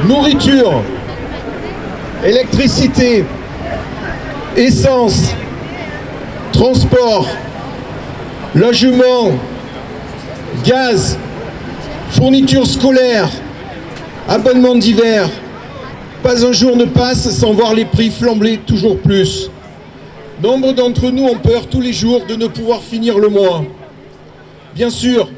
nourriture, électricité, essence, transport, logement, gaz, fournitures scolaires, abonnements divers. Pas un jour ne passe sans voir les prix flamber toujours plus. Nombre d'entre nous ont peur tous les jours de ne pouvoir finir le mois. Bien sûr,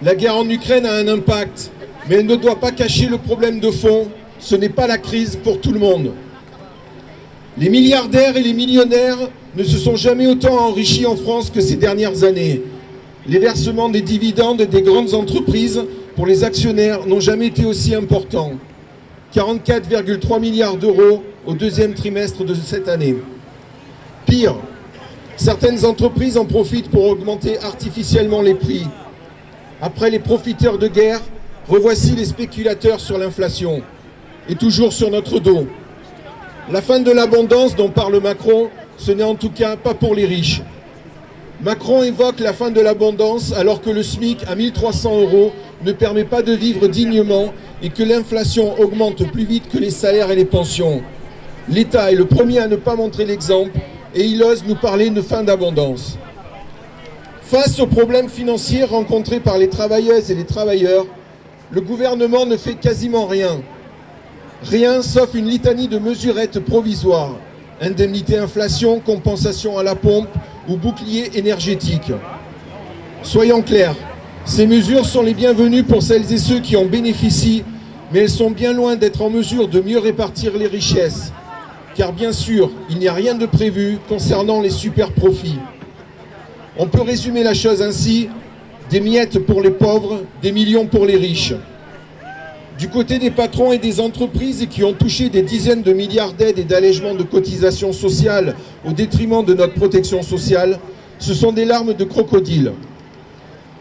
la guerre en Ukraine a un impact, mais elle ne doit pas cacher le problème de fond. Ce n'est pas la crise pour tout le monde. Les milliardaires et les millionnaires ne se sont jamais autant enrichis en France que ces dernières années. Les versements des dividendes des grandes entreprises pour les actionnaires n'ont jamais été aussi importants. 44,3 milliards d'euros au deuxième trimestre de cette année. Pire, certaines entreprises en profitent pour augmenter artificiellement les prix. Après les profiteurs de guerre, revoici les spéculateurs sur l'inflation. Et toujours sur notre dos. La fin de l'abondance dont parle Macron, ce n'est en tout cas pas pour les riches. Macron évoque la fin de l'abondance alors que le SMIC à 1 300 € ne permet pas de vivre dignement et que l'inflation augmente plus vite que les salaires et les pensions. L'État est le premier à ne pas montrer l'exemple et il ose nous parler de fin d'abondance. Face aux problèmes financiers rencontrés par les travailleuses et les travailleurs, le gouvernement ne fait quasiment rien. Rien sauf une litanie de mesurettes provisoires. Indemnité inflation, compensation à la pompe ou bouclier énergétique. Soyons clairs, ces mesures sont les bienvenues pour celles et ceux qui en bénéficient, mais elles sont bien loin d'être en mesure de mieux répartir les richesses. Car bien sûr, il n'y a rien de prévu concernant les super profits. On peut résumer la chose ainsi, des miettes pour les pauvres, des millions pour les riches. Du côté des patrons et des entreprises qui ont touché des dizaines de milliards d'aides et d'allègements de cotisations sociales au détriment de notre protection sociale, ce sont des larmes de crocodile.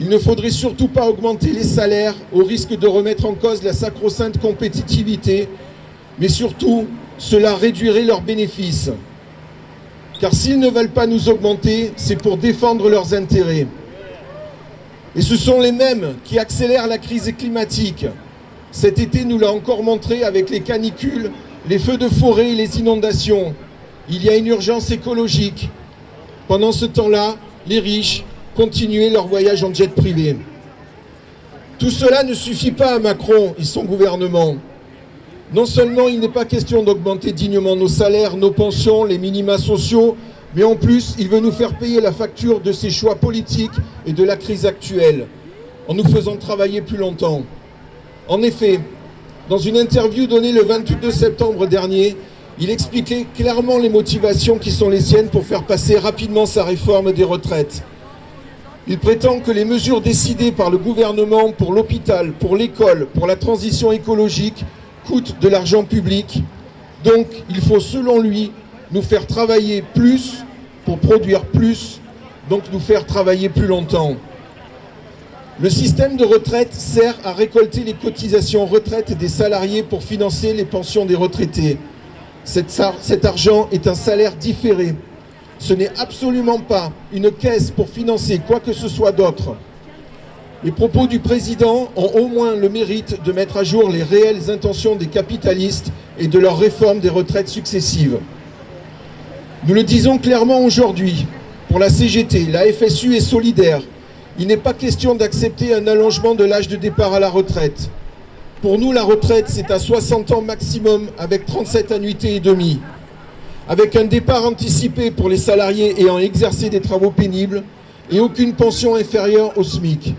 Il ne faudrait surtout pas augmenter les salaires au risque de remettre en cause la sacro-sainte compétitivité, mais surtout, cela réduirait leurs bénéfices. Car s'ils ne veulent pas nous augmenter, c'est pour défendre leurs intérêts. Et ce sont les mêmes qui accélèrent la crise climatique. Cet été nous l'a encore montré avec les canicules, les feux de forêt et les inondations. Il y a une urgence écologique. Pendant ce temps-là, les riches continuaient leur voyage en jet privé. Tout cela ne suffit pas à Macron et son gouvernement. Non seulement il n'est pas question d'augmenter dignement nos salaires, nos pensions, les minima sociaux, mais en plus il veut nous faire payer la facture de ses choix politiques et de la crise actuelle, en nous faisant travailler plus longtemps. En effet, dans une interview donnée le 22 septembre dernier, il expliquait clairement les motivations qui sont les siennes pour faire passer rapidement sa réforme des retraites. Il prétend que les mesures décidées par le gouvernement pour l'hôpital, pour l'école, pour la transition écologique coûtent de l'argent public. Donc, il faut, selon lui, nous faire travailler plus pour produire plus, donc nous faire travailler plus longtemps. Le système de retraite sert à récolter les cotisations retraite des salariés pour financer les pensions des retraités. Cet argent est un salaire différé. Ce n'est absolument pas une caisse pour financer quoi que ce soit d'autre. Les propos du président ont au moins le mérite de mettre à jour les réelles intentions des capitalistes et de leur réforme des retraites successives. Nous le disons clairement aujourd'hui, pour la CGT, la FSU est solidaire. Il n'est pas question d'accepter un allongement de l'âge de départ à la retraite. Pour nous, la retraite, c'est à 60 ans maximum avec 37 annuités et demie. Avec un départ anticipé pour les salariés ayant exercé des travaux pénibles et aucune pension inférieure au SMIC.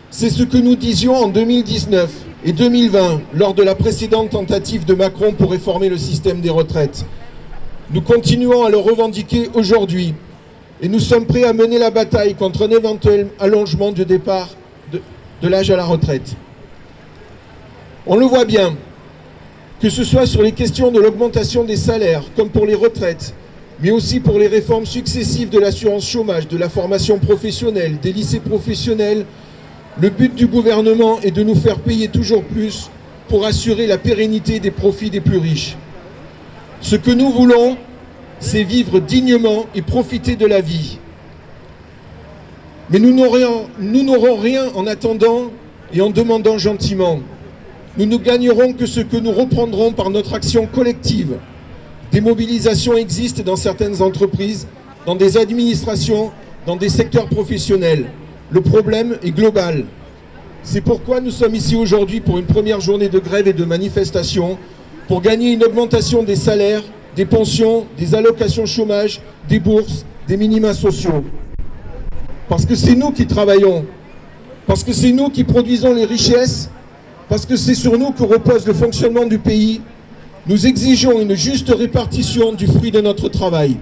C'est ce que nous disions en 2019 et 2020 lors de la précédente tentative de Macron pour réformer le système des retraites. Nous continuons à le revendiquer aujourd'hui et nous sommes prêts à mener la bataille contre un éventuel allongement du départ de l'âge à la retraite. On le voit bien, que ce soit sur les questions de l'augmentation des salaires, comme pour les retraites, mais aussi pour les réformes successives de l'assurance chômage, de la formation professionnelle, des lycées professionnels, le but du gouvernement est de nous faire payer toujours plus pour assurer la pérennité des profits des plus riches. Ce que nous voulons, c'est vivre dignement et profiter de la vie. Mais nous n'aurons rien en attendant et en demandant gentiment. nous ne gagnerons que ce que nous reprendrons par notre action collective. Des mobilisations existent dans certaines entreprises, dans des administrations, dans des secteurs professionnels. Le problème est global. C'est pourquoi nous sommes ici aujourd'hui pour une première journée de grève et de manifestation, pour gagner une augmentation des salaires, des pensions, des allocations chômage, des bourses, des minima sociaux. Parce que c'est nous qui travaillons, parce que c'est nous qui produisons les richesses, parce que c'est sur nous que repose le fonctionnement du pays. Nous exigeons une juste répartition du fruit de notre travail.